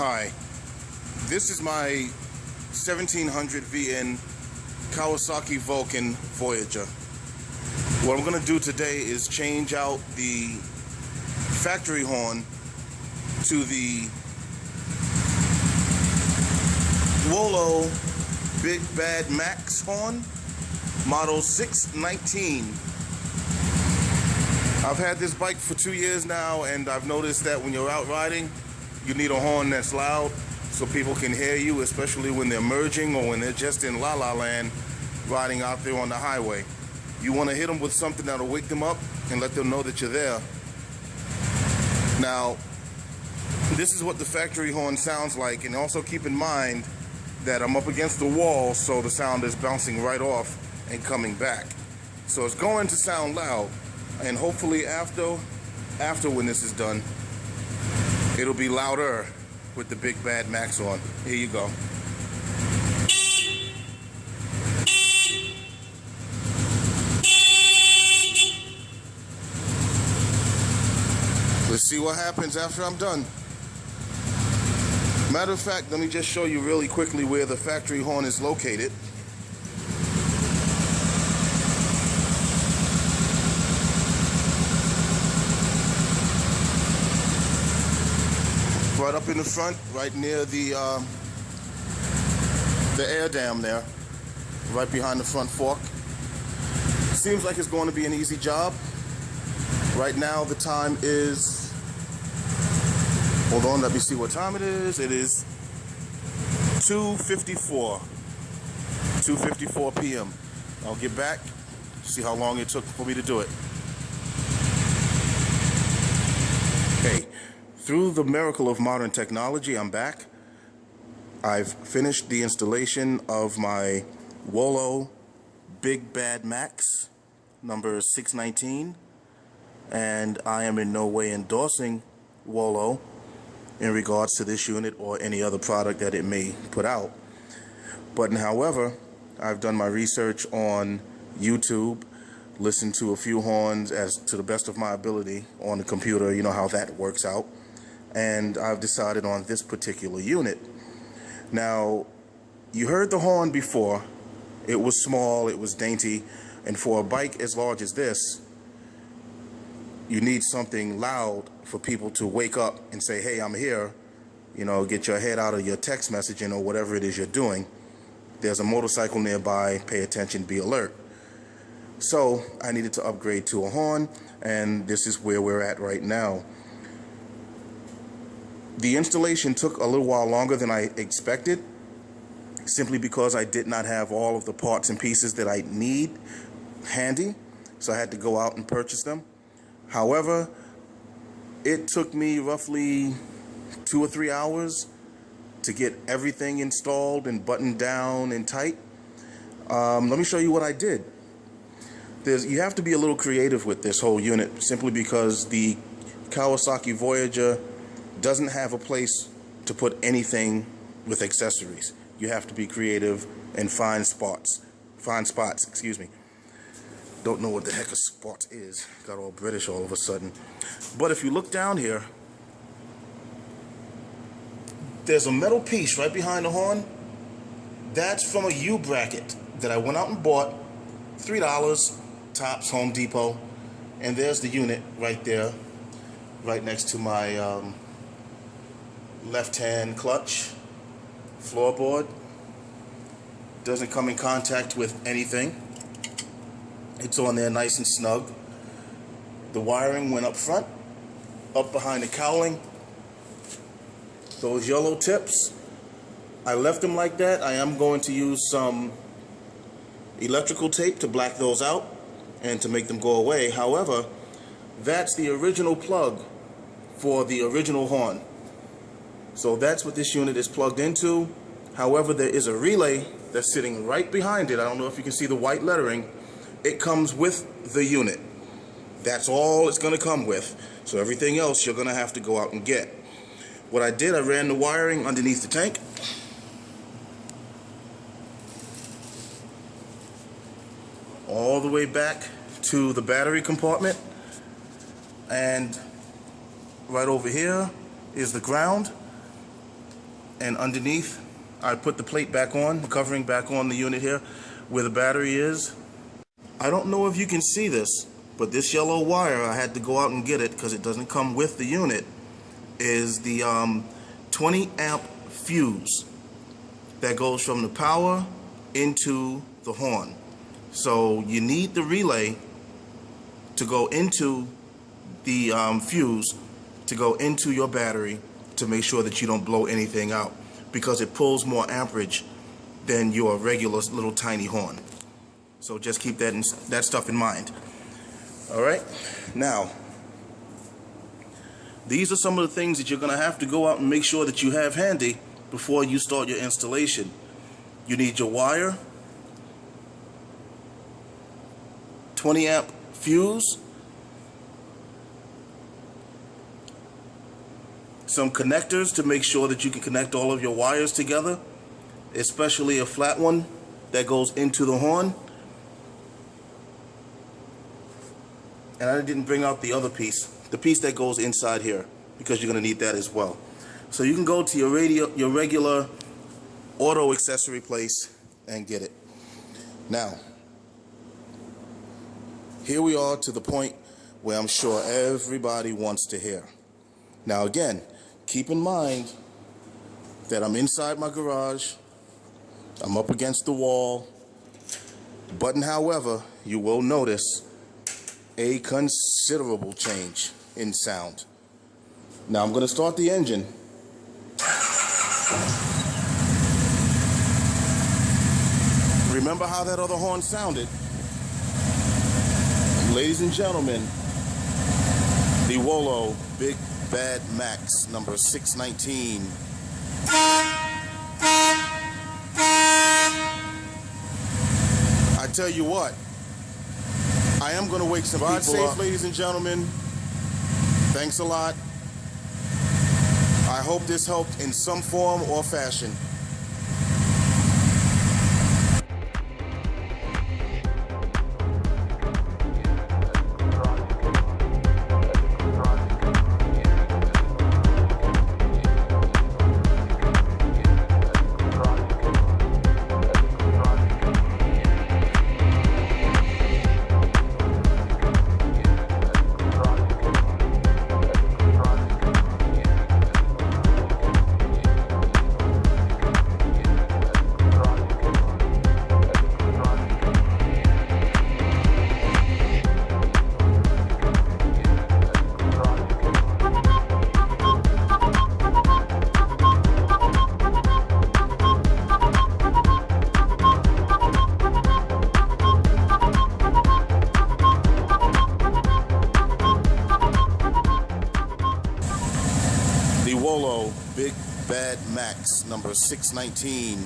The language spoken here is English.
Hi, this is my 1700 VN Kawasaki Voyager. What I'm going to do today is change out the factory horn to the Wolo Big Bad Max horn, model 619. I've had this bike for 2 years now, and I've noticed that when you're out riding, you need a horn that's loud so people can hear you, especially when they're merging or when they're just in la-la land riding out there on the highway. You want to hit them with something that'll wake them up and let them know that you're there. Now, this is what the factory horn sounds like, and also keep in mind that I'm up against the wall, so the sound is bouncing right off and coming back. So it's going to sound loud, and hopefully after when this is done, it'll be louder with the Big Bad Max on. Here you go. Let's see what happens after I'm done. Matter of fact, let me just show you really quickly where the factory horn is located. Right up in the front, right near the air dam there, right behind the front fork. Seems like it's going to be an easy job. Right now the time is, hold on, let me see what time it is. It is 2:54 p.m. I'll get back, see how long it took for me to do it. Okay. Through the miracle of modern technology, I'm back. I've finished the installation of my Wolo Big Bad Max, number 619, and I am in no way endorsing Wolo in regards to this unit or any other product that it may put out. But however, I've done my research on YouTube, listened to a few horns as to the best of my ability on the computer, you know how that works out. And I've decided on this particular unit. Now, you heard the horn before. It was small, it was dainty, and for a bike as large as this, you need something loud for people to wake up and say, hey, I'm here. You know, get your head out of your text messaging or whatever it is you're doing. There's a motorcycle nearby, pay attention, be alert. So I needed to upgrade to a horn, and this is where we're at right now. The installation took a little while longer than I expected, simply because I did not have all of the parts and pieces that I need handy, so I had to go out and purchase them. However, it took me roughly 2 or 3 hours to get everything installed and buttoned down and tight. Let me show you what I did. You have to be a little creative with this whole unit, simply because the Kawasaki Voyager doesn't have a place to put anything with accessories. You have to be creative and find spots, excuse me. Don't know what the heck a spot is. Got all British all of a sudden. But if you look down here, there's a metal piece right behind the horn. That's from a U-bracket that I went out and bought, $3, tops, Home Depot. And there's the unit right there, right next to my left-hand clutch floorboard. Doesn't come in contact with anything. It's on there nice and snug. The wiring went up front, up behind the cowling. Those yellow tips, I left them like that. I am going to use some electrical tape to black those out and to make them go away. However, that's the original plug for the original horn. So that's what this unit is plugged into. However, there is a relay that's sitting right behind it. I don't know if you can see the white lettering. It comes with the unit. That's all it's going to come with. So everything else you're going to have to go out and get. What I did, I ran the wiring underneath the tank. All the way back to the battery compartment. And right over here is the ground. and underneath I put the plate back on, the covering back on the unit here where the battery is. I don't know if you can see this, but this yellow wire, I had to go out and get it because it doesn't come with the unit, is the 20 amp fuse that goes from the power into the horn. So you need the relay to go into the fuse to go into your battery to make sure that you don't blow anything out, because it pulls more amperage than your regular little tiny horn. So just keep that stuff in mind. Alright, now these are some of the things that you're going to have to go out and make sure that you have handy before you start your installation. You need your wire, 20 amp fuse, some connectors to make sure that you can connect all of your wires together, especially a flat one that goes into the horn. And I didn't bring out the other piece, the piece that goes inside here, because you're going to need that as well. So you can go to your regular auto accessory place and get it. Now, here we are to the point where I'm sure everybody wants to hear. Now again, keep in mind that I'm inside my garage, I'm up against the wall, but however, you will notice a considerable change in sound. Now I'm going to start the engine. Remember how that other horn sounded? Ladies and gentlemen, the Wolo Big Bad Max number 619. I tell you what, I am going to wake some people up. Ladies and gentlemen, thanks a lot. I hope this helped in some form or fashion. Wolo Big Bad Max number 619.